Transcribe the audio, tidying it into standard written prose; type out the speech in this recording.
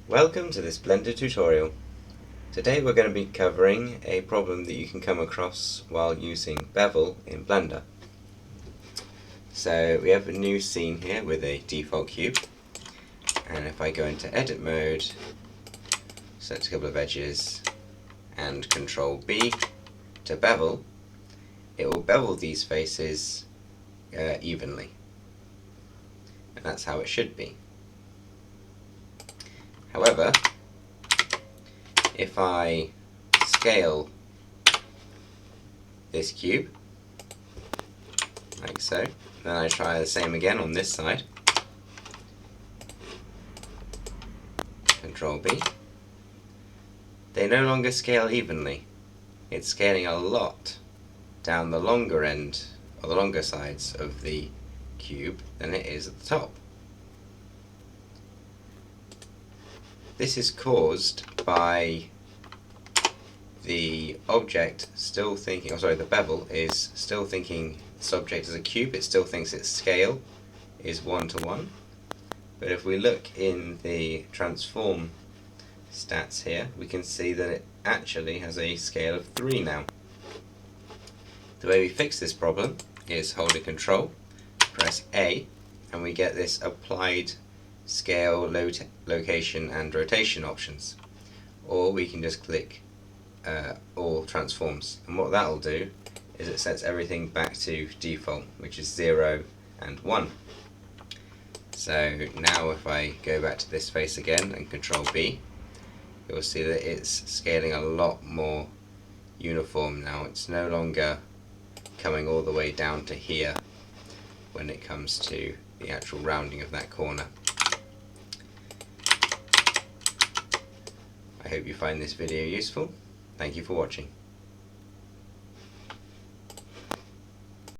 Welcome to this Blender tutorial. Today we're going to be covering a problem that you can come across while using Bevel in Blender. So we have a new scene here with a default cube, and if I go into edit mode, select a couple of edges and Control B to bevel, it will bevel these faces evenly, and that's how it should be. However, if I scale this cube, like so, then I try the same again on this side, Control B, they no longer scale evenly. It's scaling a lot down the longer end, or the longer sides of the cube than it is at the top. This is caused by the object still thinking, the bevel is still thinking this object is a cube. It still thinks its scale is 1 to 1. But if we look in the transform stats here, we can see that it actually has a scale of 3 now. The way we fix this problem is hold a Control, press A, and we get this applied scale, location and rotation options. Or we can just click all transforms, and what that will do is it sets everything back to default, which is 0 and 1. So now if I go back to this face again and Control B, you'll see that it's scaling a lot more uniform now. It's no longer coming all the way down to here when it comes to the actual rounding of that corner. I hope you find this video useful. Thank you for watching.